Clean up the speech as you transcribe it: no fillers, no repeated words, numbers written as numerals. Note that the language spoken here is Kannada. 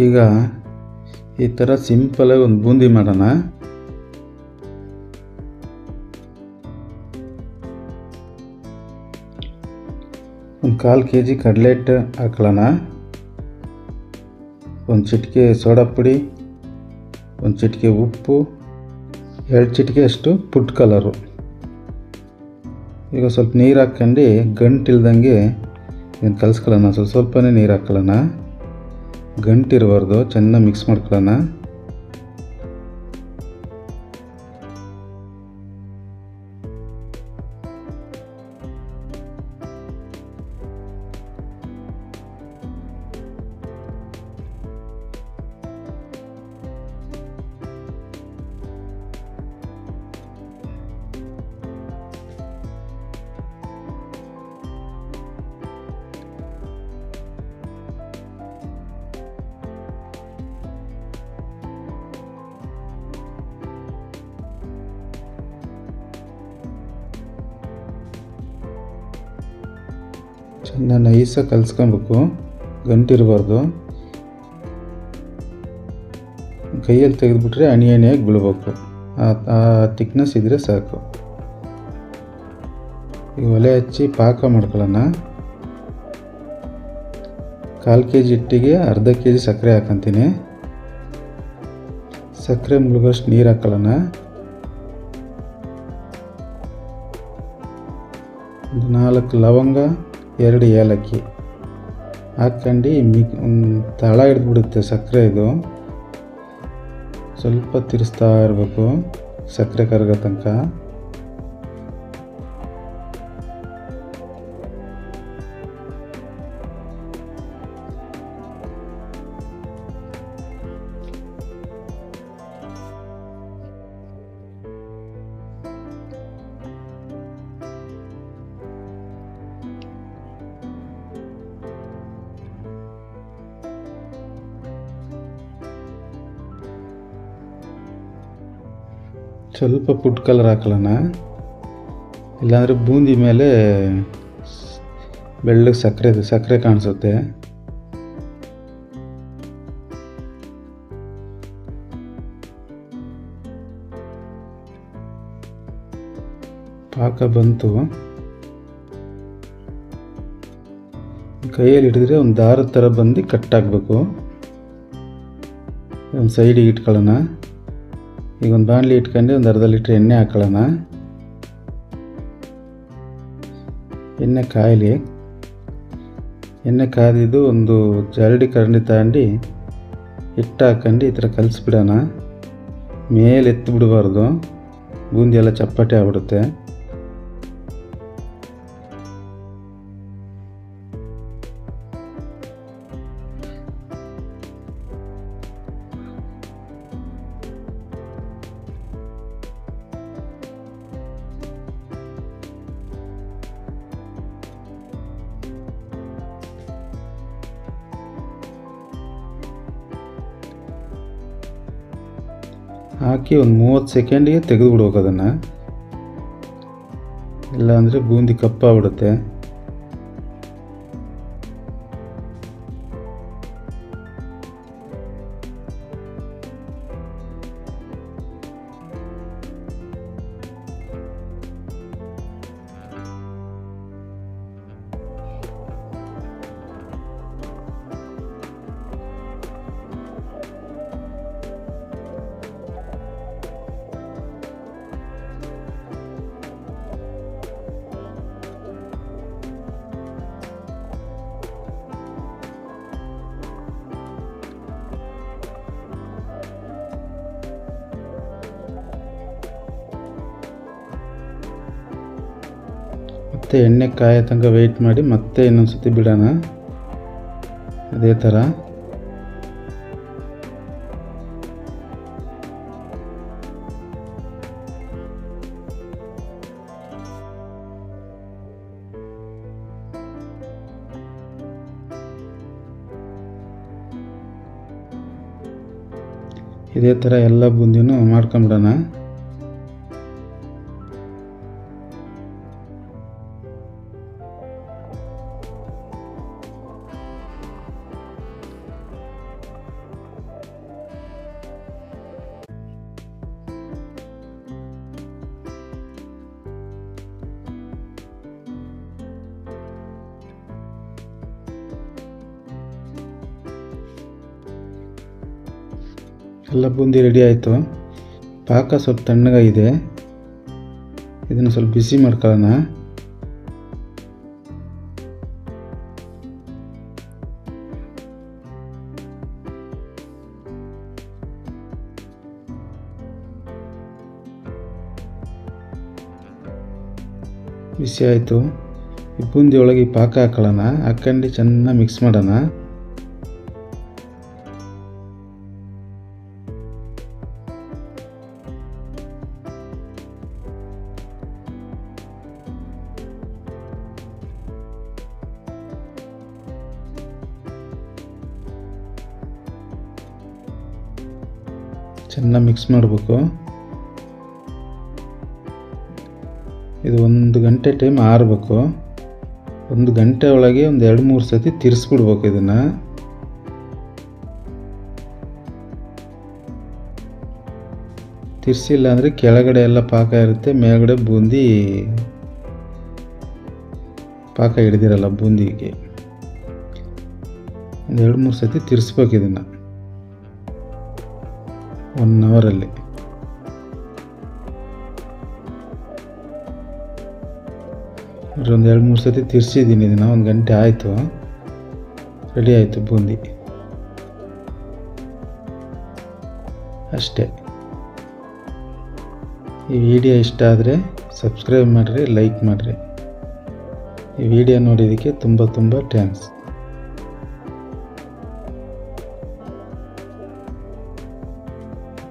ಈಗ ಈ ಥರ ಸಿಂಪಲಾಗಿ ಒಂದು ಬೂಂದಿ ಮಾಡೋಣ. ಒಂದು 1/4 kg ಕಡಲೆ ಹಿಟ್ಟು ಹಾಕೊಳ್ಳೋಣ. ಒಂದು ಚಿಟಿಕೆ ಸೋಡಾ ಪುಡಿ, ಒಂದು ಚಿಟಿಕೆ ಉಪ್ಪು, 2 ಚಿಟಿಕೆ ಅಷ್ಟು ಫುಡ್ ಕಲರು. ಈಗ ಸ್ವಲ್ಪ ನೀರು ಹಾಕ್ಕೊಂಡು ಗಂಟಿಲ್ದಂಗೆ ಇದನ್ನು ಕಲಿಸ್ಕೊಳ್ಳೋಣ. ಸ್ವಲ್ಪನೇ ನೀರು ಹಾಕ್ಕೊಳ್ಳೋಣ, ಗಂಟಿರಬಾರ್ದು. ಚೆನ್ನಾಗಿ ಮಿಕ್ಸ್ ಮಾಡ್ಕೊಳ್ಳೋಣ. ಚೆನ್ನಾಗಿ ನೈಸಾಗಿ ಕಲಿಸ್ಕೊಬೇಕು, ಗಂಟಿರಬಾರ್ದು. ಕೈಯಲ್ಲಿ ತೆಗೆದುಬಿಟ್ರೆ ಹಣಿಯಾಗಿ ಬೀಳ್ಬೇಕು. ಆ ತಿಕ್ನೆಸ್ ಇದ್ದರೆ ಸಾಕು. ಈಗ ಒಲೆ ಹಚ್ಚಿ ಪಾಕ ಮಾಡ್ಕೊಳ್ಳೋಣ. 1/4 kg ಹಿಟ್ಟಿಗೆ ಅರ್ಧ kg ಸಕ್ಕರೆ ಹಾಕ್ಕೊಂತೀನಿ. ಸಕ್ಕರೆ ಮುಳುಗೋಷ್ಟು ನೀರು ಹಾಕ್ಕೊಳ್ಳೋಣ. 4 ಲವಂಗ, 2 ಏಲಕ್ಕಿ ಹಾಕ್ಕೊಂಡು ತಳ ಹಿಡಿದ್ಬಿಡುತ್ತೆ ಸಕ್ಕರೆ. ಇದು ಸ್ವಲ್ಪ ತಿರ್ಸ್ತಾ ಇರಬೇಕು ಸಕ್ಕರೆ ಕರಗೋ ತನಕ. ಸ್ವಲ್ಪ ಫುಡ್ ಕಲರ್ ಹಾಕೊಳ್ಳೋಣ, ಇಲ್ಲಾಂದರೆ ಬೂಂದಿ ಮೇಲೆ ಬೆಳ್ಳಗೆ ಸಕ್ಕರೆ ಕಾಣಿಸುತ್ತೆ. ಪಾಕ ಬಂತು. ಕೈಯಲ್ಲಿ ಹಿಡಿದ್ರೆ ಒಂದು ದಾರದ ಥರ ಬಂದು ಕಟ್ಟಾಗಬೇಕು. ಒಂದು ಸೈಡಿಗೆ ಇಟ್ಕೊಳ್ಳೋಣ. ಈಗ ಒಂದು ಬಾಣಲಿ ಇಟ್ಕೊಂಡು ಒಂದು ಅರ್ಧ ಲೀಟ್ರ್ ಎಣ್ಣೆ ಹಾಕೊಳ್ಳೋಣ. ಎಣ್ಣೆ ಕಾಯಲಿ. ಎಣ್ಣೆ ಕಾದಿದ್ದು ಒಂದು ಜರಡಿ ಕರಡಿ ತಗೊಂಡು ಹಿಟ್ಟು ಹಾಕೊಂಡು ಈ ಥರ ಕಲಿಸ್ಬಿಡೋಣ. ಮೇಲೆ ಎತ್ತು ಬಿಡಬಾರ್ದು, ಬೂಂದಿ ಎಲ್ಲ ಚಪ್ಪಟೆ ಆಗ್ಬಿಡುತ್ತೆ. ಹಾಕಿ ಒಂದು 30 ಸೆಕೆಂಡಿಗೆ ತೆಗೆದು ಬಿಡ್ಬೇಕು ಅದನ್ನು, ಇಲ್ಲಾಂದರೆ ಬೂಂದಿ ಕಪ್ಪಾಗ್ಬಿಡುತ್ತೆ. ಮತ್ತೆ ಎಣ್ಣೆ ಕಾಯೋ ತನಕ ವೆಯ್ಟ್ ಮಾಡಿ ಮತ್ತೆ ಇನ್ನೊಂದು ಸತಿ ಬಿಡೋಣ. ಅದೇ ಥರ ಇದೇ ಥರ ಎಲ್ಲ ಬೂಂದಿನೂ ಮಾಡ್ಕೊಂಬಿಡೋಣ. ಎಲ್ಲ ಬೂಂದಿ ರೆಡಿ ಆಯಿತು. ಪಾಕ ಸ್ವಲ್ಪ ತಣ್ಣಗಾಗಿದೆ. ಇದನ್ನು ಸ್ವಲ್ಪ ಬಿಸಿ ಮಾಡ್ಕೊಳ್ಳೋಣ. ಬಿಸಿ ಆಯಿತು. ಈ ಬೂಂದಿ ಒಳಗೆ ಪಾಕ ಹಾಕೊಳ್ಳೋಣ. ಹಾಕ್ಕೊಂಡು ಚೆನ್ನಾಗಿ ಮಿಕ್ಸ್ ಮಾಡೋಣ. ಚೆನ್ನಾಗಿ ಮಿಕ್ಸ್ ಮಾಡಬೇಕು. ಇದು 1 ಗಂಟೆ ಟೈಮ್ ಆರಬೇಕು. 1 ಗಂಟೆ ಒಳಗೆ ಒಂದು 2-3 ಸತಿ ತಿರ್ಸ್ಬಿಡ್ಬೇಕು. ಇದನ್ನು ತಿರ್ಸಿಲ್ಲ ಅಂದರೆ ಕೆಳಗಡೆ ಎಲ್ಲ ಪಾಕ ಇರುತ್ತೆ, ಮೇಲ್ಗಡೆ ಬೂಂದಿ ಪಾಕ ಹಿಡ್ದಿರಲ್ಲ ಬೂಂದಿಗೆ. ಒಂದು 2-3 ಸತಿ ತಿರ್ಸ್ಬೇಕು ಇದನ್ನು 1 ಅವರಲ್ಲಿ. ಒಂದು 2-3 ಸತಿ ತಿರ್ಸಿದ್ದೀನಿ. ಇದನ್ನು 1 ಗಂಟೆ ಆಯಿತು. ರೆಡಿ ಆಯಿತು ಬೂಂದಿ. ಅಷ್ಟೇ. ಈ ವಿಡಿಯೋ ಇಷ್ಟ ಆದರೆ ಸಬ್ಸ್ಕ್ರೈಬ್ ಮಾಡಿರಿ, ಲೈಕ್ ಮಾಡಿರಿ. ಈ ವಿಡಿಯೋ ನೋಡಿದ್ದಕ್ಕೆ ತುಂಬ ಥ್ಯಾಂಕ್ಸ್.